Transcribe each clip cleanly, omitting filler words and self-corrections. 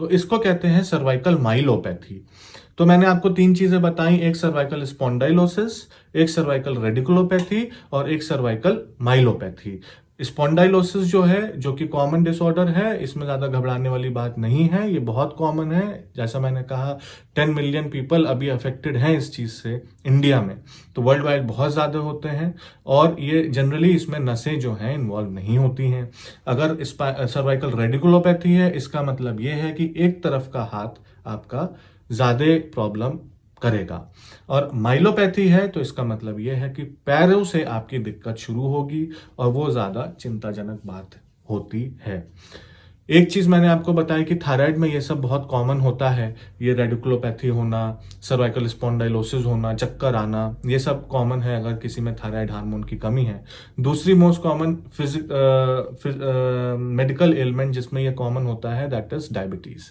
तो इसको कहते हैं सर्वाइकल माइलोपैथी। तो मैंने आपको तीन चीजें बताई, एक सर्वाइकल स्पॉन्डाइलोसिस, एक सर्वाइकल रेडिकुलोपैथी और एक सर्वाइकल माइलोपैथी। स्पॉन्डाइलोसिस जो है, जो कि कॉमन डिसऑर्डर है, इसमें ज्यादा घबराने वाली बात नहीं है, ये बहुत कॉमन है। जैसा मैंने कहा 10 मिलियन पीपल अभी अफेक्टेड हैं इस चीज से इंडिया में, तो वर्ल्ड वाइड बहुत ज्यादा होते हैं। और ये जनरली इसमें नसें जो हैं इन्वॉल्व नहीं होती हैं। अगर सर्वाइकल रेडिकुलोपैथी है, इसका मतलब ये है कि एक तरफ का हाथ आपका ज्यादा प्रॉब्लम करेगा। और माइलोपैथी है तो इसका मतलब यह है कि पैरों से आपकी दिक्कत शुरू होगी और वो ज्यादा चिंताजनक बात होती है। एक चीज मैंने आपको बताया कि थायराइड में ये सब बहुत कॉमन होता है, ये रेडिकुलोपैथी होना, सर्वाइकल स्पॉन्डाइलोसिस होना, चक्कर आना, ये सब कॉमन है अगर किसी में थायराइड हार्मोन की कमी है। दूसरी मोस्ट कॉमन मेडिकल एलिमेंट जिसमें ये कॉमन होता है दैट इज डायबिटीज।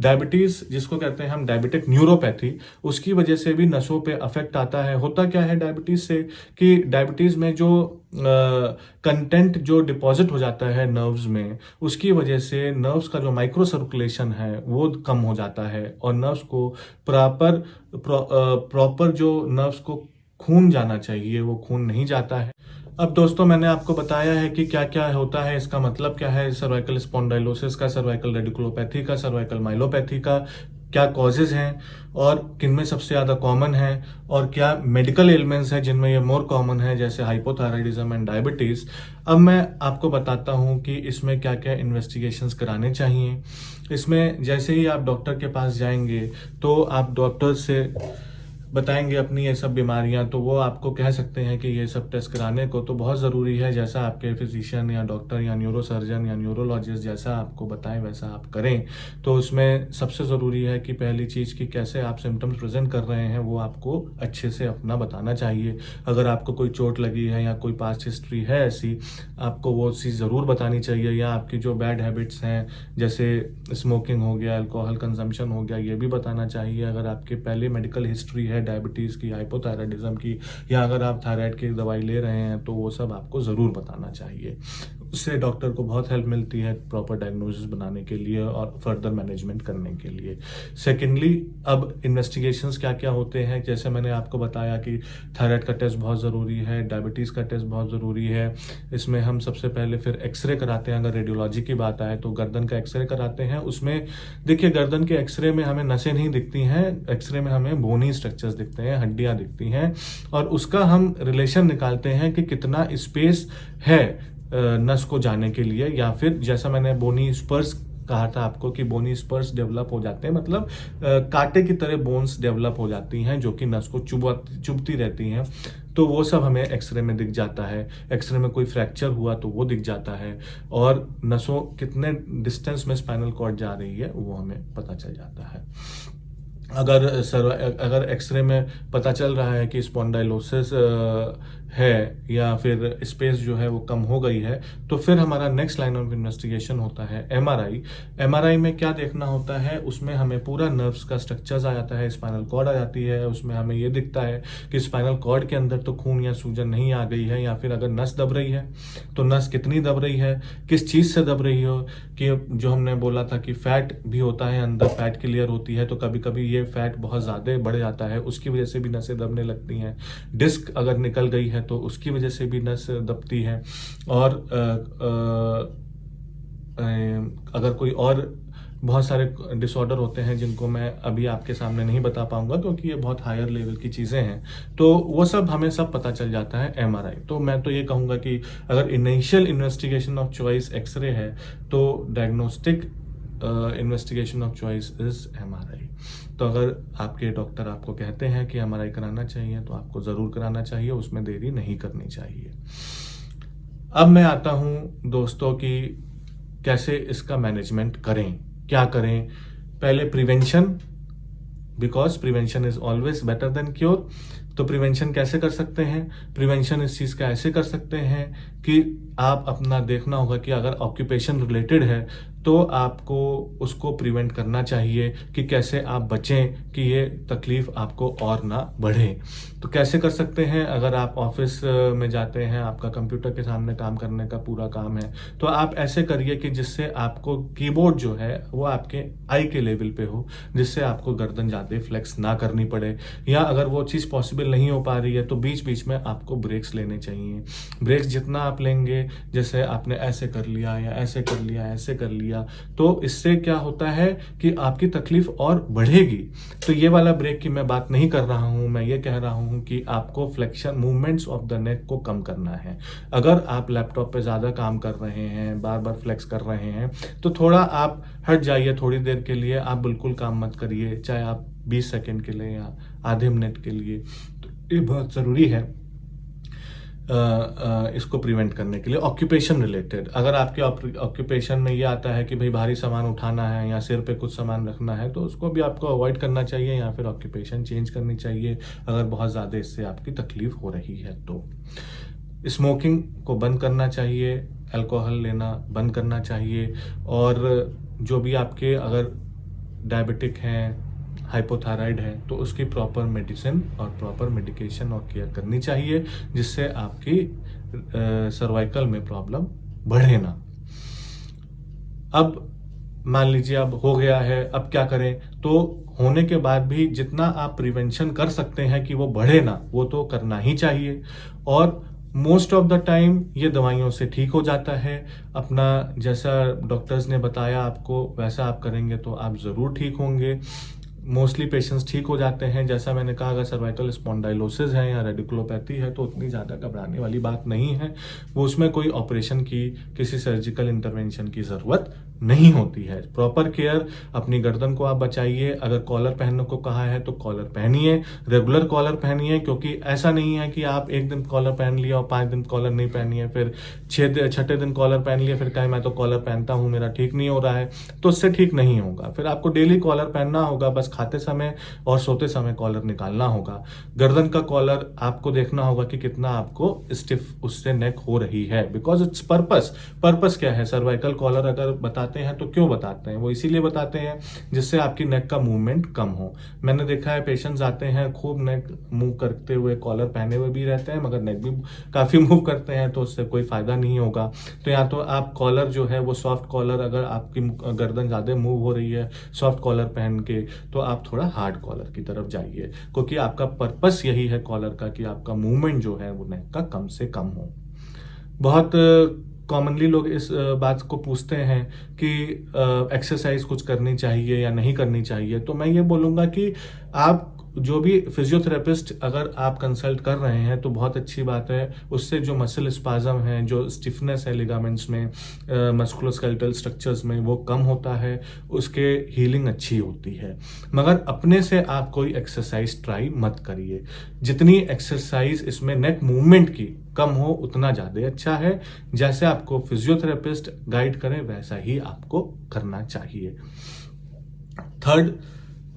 डायबिटीज जिसको कहते हैं हम डायबिटिक न्यूरोपैथी, उसकी वजह से भी नसों पे अफेक्ट आता है। होता क्या है डायबिटीज से कि डायबिटीज में जो कंटेंट जो डिपॉजिट हो जाता है नर्व्स में, उसकी वजह से नर्व्स का जो माइक्रो सर्कुलेशन है वो कम हो जाता है और नर्व्स को प्रॉपर जो नर्व्स को खून जाना चाहिए वो खून नहीं जाता है। अब दोस्तों मैंने आपको बताया है कि क्या क्या होता है, इसका मतलब क्या है सर्वाइकल स्पॉन्डाइलोसिस का, सर्वाइकल रेडिकुलोपैथी का, सर्वाइकल माइलोपैथी का, क्या कॉजेज हैं और किनमें सबसे ज़्यादा कॉमन है, और क्या मेडिकल एलिमेंट्स हैं जिनमें ये मोर कॉमन है जैसे हाइपोथायराइडिज्म एंड डायबिटीज़। अब मैं आपको बताता हूँ कि इसमें क्या क्या इन्वेस्टिगेशंस कराने चाहिए। इसमें जैसे ही आप डॉक्टर के पास जाएंगे तो आप डॉक्टर से बताएंगे अपनी ये सब बीमारियां, तो वो आपको कह सकते हैं कि ये सब टेस्ट कराने को तो बहुत ज़रूरी है। जैसा आपके फिजिशियन या डॉक्टर या न्यूरोसर्जन या न्यूरोलॉजिस्ट जैसा आपको बताएं वैसा आप करें। तो उसमें सबसे ज़रूरी है कि पहली चीज़ कि कैसे आप सिम्टम्स प्रेजेंट कर रहे हैं वो आपको अच्छे से अपना बताना चाहिए। अगर आपको कोई चोट लगी है या कोई पास्ट हिस्ट्री है ऐसी, आपको वो चीज़ ज़रूर बतानी चाहिए। या आपकी जो बैड हैबिट्स हैं जैसे स्मोकिंग हो गया, अल्कोहल कंजम्पशन हो गया, ये भी बताना चाहिए। अगर आपकी पहले मेडिकल हिस्ट्री है डायबिटीज़ की, हाइपोथायराइडिज्म की, या अगर आप थायराइड की दवाई ले रहे हैं तो वो सब आपको ज़रूर बताना चाहिए। उससे डॉक्टर को बहुत हेल्प मिलती है प्रॉपर डायग्नोसिस बनाने के लिए और फर्दर मैनेजमेंट करने के लिए। सेकेंडली, अब इन्वेस्टिगेशंस क्या क्या होते हैं, जैसे मैंने आपको बताया कि थायराइड का टेस्ट बहुत ज़रूरी है, डायबिटीज़ का टेस्ट बहुत ज़रूरी है। इसमें हम सबसे पहले फिर एक्सरे कराते हैं। अगर रेडियोलॉजी की बात आए तो गर्दन का एक्सरे कराते हैं। उसमें देखिए गर्दन के एक्सरे में हमें नसें नहीं दिखती हैं, एक्सरे में हमें बोनी स्ट्रक्चर्स दिखते हैं, हड्डियां दिखती हैं, और उसका हम रिलेशन निकालते हैं कि कितना स्पेस है नस को जाने के लिए। या फिर जैसा मैंने बोनी स्पर्स कहा था आपको कि बोनी स्पर्स डेवलप हो जाते हैं, मतलब कांटे की तरह बोन्स डेवलप हो जाती हैं जो कि नस को चुभती रहती हैं, तो वो सब हमें एक्सरे में दिख जाता है। एक्सरे में कोई फ्रैक्चर हुआ तो वो दिख जाता है, और नसों कितने डिस्टेंस में स्पाइनल कॉर्ड जा रही है वो हमें पता चल जाता है। अगर एक्सरे में पता चल रहा है कि स्पॉन्डाइलोसिस है या फिर स्पेस जो है वो कम हो गई है, तो फिर हमारा नेक्स्ट लाइन ऑफ इन्वेस्टिगेशन होता है एमआरआई। एमआरआई में क्या देखना होता है, उसमें हमें पूरा नर्व्स का स्ट्रक्चर्स आ जाता है, स्पाइनल कॉर्ड आ जाती है। उसमें हमें ये दिखता है कि स्पाइनल कॉर्ड के अंदर तो खून या सूजन नहीं आ गई है, या फिर अगर नस दब रही है तो नस कितनी दब रही है, किस चीज़ से दब रही हो। कि जो हमने बोला था कि फैट भी होता है अंदर, फैट क्लियर होती है, तो कभी कभी ये फैट बहुत ज़्यादा बढ़ जाता है, उसकी वजह से भी नसें दबने लगती हैं। डिस्क अगर निकल गई है तो उसकी वजह से भी नस दबती है। और अगर कोई और बहुत सारे डिसऑर्डर होते हैं जिनको मैं अभी आपके सामने नहीं बता पाऊंगा क्योंकि ये बहुत हायर लेवल की चीज़ें हैं, तो वो सब हमें सब पता चल जाता है एमआरआई। तो मैं तो ये कहूँगा कि अगर initial investigation of choice X-ray है तो diagnostic investigation of choice is MRI. तो अगर आपके डॉक्टर आपको कहते हैं कि एमआरआई कराना चाहिए तो आपको ज़रूर कराना चाहिए, उसमें देरी नहीं करनी चाहिए। अब मैं आता हूँ दोस्तों कि कैसे इसका मैनेजमेंट करें, क्या करें। पहले prevention, because prevention is always better than cure. तो प्रिवेंशन कैसे कर सकते हैं, प्रिवेंशन इस चीज़ का ऐसे कर सकते हैं कि आप अपना देखना होगा कि अगर ऑक्यूपेशन रिलेटेड है तो आपको उसको प्रिवेंट करना चाहिए कि कैसे आप बचें कि ये तकलीफ आपको और ना बढ़े। तो कैसे कर सकते हैं? अगर आप ऑफिस में जाते हैं, आपका कंप्यूटर के सामने काम करने का पूरा काम है, तो आप ऐसे करिए कि जिससे आपको कीबोर्ड जो है वो आपके आई के लेवल पे हो, जिससे आपको गर्दन ज़्यादा फ्लेक्स ना करनी पड़े। या अगर वो चीज़ पॉसिबल नहीं हो पा रही है तो बीच बीच में आपको ब्रेक्स लेने चाहिए। ब्रेक्स जितना आप लेंगे, जैसे आपने ऐसे कर लिया या ऐसे कर लिया, ऐसे कर लिया, तो इससे क्या होता है कि आपकी तकलीफ और बढ़ेगी। तो ये वाला ब्रेक की मैं बात नहीं कर रहा हूं, मैं ये कह रहा हूं कि आपको flexion movements of the neck को कम करना है। अगर आप लैपटॉप पे ज़्यादा काम कर रहे हैं, बार बार फ्लेक्स कर रहे हैं, तो थोड़ा आप हट जाइए थोड़ी देर के लिए। आप बिल्कुल काम मत करिए, चाहे आप 20 सेकेंड के लिए या आधे मिनट के लिए। तो ये बहुत ज़रूरी है इसको प्रिवेंट करने के लिए। ऑक्यूपेशन रिलेटेड, अगर आपके ऑक्यूपेशन में ये आता है कि भाई भारी सामान उठाना है या सिर पे कुछ सामान रखना है, तो उसको भी आपको अवॉइड करना चाहिए या फिर ऑक्यूपेशन चेंज करनी चाहिए अगर बहुत ज़्यादा इससे आपकी तकलीफ हो रही है तो। स्मोकिंग को बंद करना चाहिए, अल्कोहल लेना बंद करना चाहिए, और जो भी आपके अगर डायबिटिक हैं, हाइपोथायराइड है, तो उसकी प्रॉपर मेडिसिन और प्रॉपर मेडिकेशन और केयर करनी चाहिए, जिससे आपकी सर्वाइकल में प्रॉब्लम बढ़े ना। अब मान लीजिए अब हो गया है, अब क्या करें? तो होने के बाद भी जितना आप प्रिवेंशन कर सकते हैं कि वो बढ़े ना, वो तो करना ही चाहिए। और मोस्ट ऑफ द टाइम ये दवाइयों से ठीक हो जाता है। अपना जैसा डॉक्टर्स ने बताया आपको वैसा आप करेंगे तो आप ज़रूर ठीक होंगे। मोस्टली पेशेंट्स ठीक हो जाते हैं। जैसा मैंने कहा, अगर सर्वाइकल स्पॉन्डाइलोसिस है या रेडिकुलोपैथी है तो उतनी ज़्यादा घबराने वाली बात नहीं है। वो उसमें कोई ऑपरेशन की, किसी सर्जिकल इंटरवेंशन की ज़रूरत नहीं होती है। प्रॉपर केयर, अपनी गर्दन को आप बचाइए। अगर कॉलर पहनने को कहा है तो कॉलर पहनिए, रेगुलर कॉलर पहनिए, क्योंकि ऐसा नहीं है कि आप एक दिन कॉलर पहन लिया और 5 दिन कॉलर नहीं पहनिए, फिर छठे दिन कॉलर पहन लिया, फिर कहें मैं तो कॉलर पहनता हूँ, मेरा ठीक नहीं हो रहा है, तो उससे ठीक नहीं होगा। फिर आपको डेली कॉलर पहनना होगा, बस खाते समय और सोते समय कॉलर निकालना होगा। गर्दन का कॉलर आपको देखना होगा कि कितना आपको स्टिफ उससे नेक हो रही है, बिकॉज इट्स पर्पस क्या है? सर्वाइकल कॉलर अगर बताते हैं तो क्यों बताते हैं? वो इसीलिए बताते हैं जिससे आपकी नेक का मूवमेंट कम हो। मैंने देखा है पेशेंट्स आते हैं खूब नेक मूव करते हुए, कॉलर पहने हुए भी रहते हैं मगर नेक भी काफी मूव करते हैं, तो उससे कोई फायदा नहीं होगा। तो या तो आप कॉलर जो है वो सॉफ्ट कॉलर, अगर आपकी गर्दन ज्यादा मूव हो रही है सॉफ्ट कॉलर पहन के, तो आप थोड़ा हार्ड कॉलर की तरफ जाइए, क्योंकि आपका पर्पस यही है कॉलर का कि आपका मूवमेंट जो है वो नेक का कम से कम हो। बहुत कॉमनली लोग इस बात को पूछते हैं कि एक्सरसाइज कुछ करनी चाहिए या नहीं करनी चाहिए। तो मैं ये बोलूँगा कि आप जो भी फिजियोथेरेपिस्ट अगर आप कंसल्ट कर रहे हैं तो बहुत अच्छी बात है। उससे जो मसल स्पाज्म है, जो स्टिफनेस है लिगामेंट्स में, मस्कुलोस्केलेटल स्ट्रक्चर्स में, वो कम होता है, उसके हीलिंग अच्छी होती है। मगर अपने से आप कोई एक्सरसाइज ट्राई मत करिए। जितनी एक्सरसाइज इसमें नेक मूवमेंट की कम हो उतना ज़्यादा अच्छा है। जैसे आपको फिजियोथेरेपिस्ट गाइड करें वैसा ही आपको करना चाहिए। थर्ड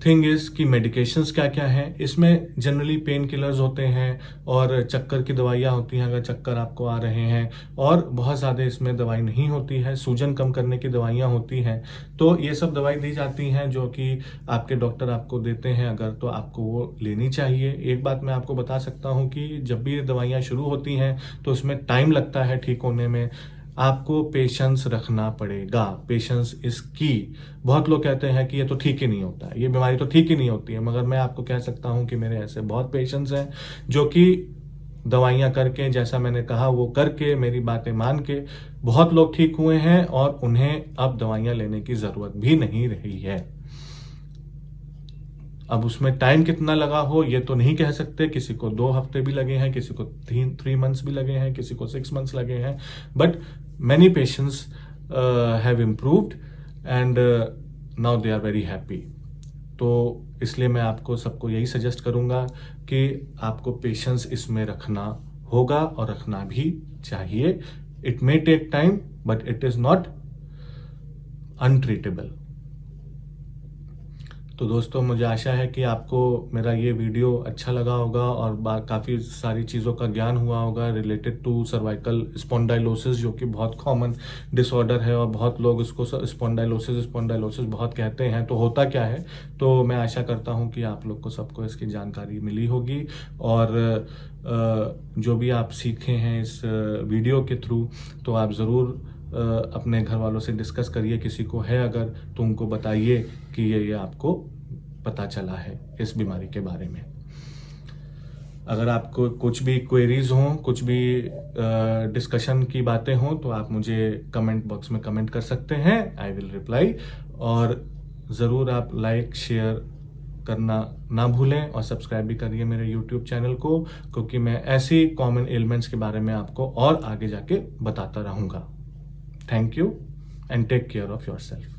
थिंग इज कि मेडिकेशंस क्या क्या हैं। इसमें जनरली पेन किलर्स होते हैं और चक्कर की दवाइयाँ होती हैं अगर चक्कर आपको आ रहे हैं, और बहुत ज़्यादा इसमें दवाई नहीं होती है। सूजन कम करने की दवाइयाँ होती हैं, तो ये सब दवाई दी जाती हैं जो कि आपके डॉक्टर आपको देते हैं अगर, तो आपको वो लेनी चाहिए। एक बात मैं आपको बता सकता हूँ कि जब भी ये दवाइयाँ शुरू होती हैं तो उसमें टाइम लगता है ठीक होने में। आपको पेशेंस रखना पड़ेगा, पेशेंस इज की। बहुत लोग कहते हैं कि ये तो ठीक ही नहीं होता है, ये बीमारी तो ठीक ही नहीं होती है, मगर मैं आपको कह सकता हूं कि मेरे ऐसे बहुत पेशेंट्स हैं जो कि दवाइयां करके, जैसा मैंने कहा वो करके, मेरी बातें मान के बहुत लोग ठीक हुए हैं और उन्हें अब दवाइयां लेने की जरूरत भी नहीं रही है। अब उसमें टाइम कितना लगा हो ये तो नहीं कह सकते, किसी को 2 हफ्ते भी लगे हैं, किसी को 3 मंथ्स भी लगे हैं, किसी को 6 मंथ्स लगे हैं, but many patients have improved and now they are very happy. तो इसलिए मैं आपको सबको यही सजेस्ट करूंगा कि आपको पेशेंस इसमें रखना होगा और रखना भी चाहिए। It may take time but it is not untreatable. तो दोस्तों मुझे आशा है कि आपको मेरा ये वीडियो अच्छा लगा होगा और काफ़ी सारी चीज़ों का ज्ञान हुआ होगा रिलेटेड टू सर्वाइकल स्पॉन्डाइलोसिस, जो कि बहुत कॉमन डिसऑर्डर है और बहुत लोग इसको स्पॉन्डाइलोसिस बहुत कहते हैं। तो होता क्या है, तो मैं आशा करता हूँ कि आप लोग को सबको इसकी जानकारी मिली होगी और जो भी आप सीखे हैं इस वीडियो के थ्रू, तो आप ज़रूर अपने घर वालों से डिस्कस करिए। किसी को है अगर तो उनको बताइए कि ये आपको पता चला है इस बीमारी के बारे में। अगर आपको कुछ भी क्वेरीज हों, कुछ भी डिस्कशन की बातें हों, तो आप मुझे कमेंट बॉक्स में कमेंट कर सकते हैं। I will reply. और ज़रूर आप लाइक शेयर करना ना भूलें और सब्सक्राइब भी करिए मेरे यूट्यूब चैनल को, क्योंकि मैं ऐसी कॉमन एलिमेंट्स के बारे में आपको और आगे जाके बताता रहूँगा। Thank you and take care of yourself.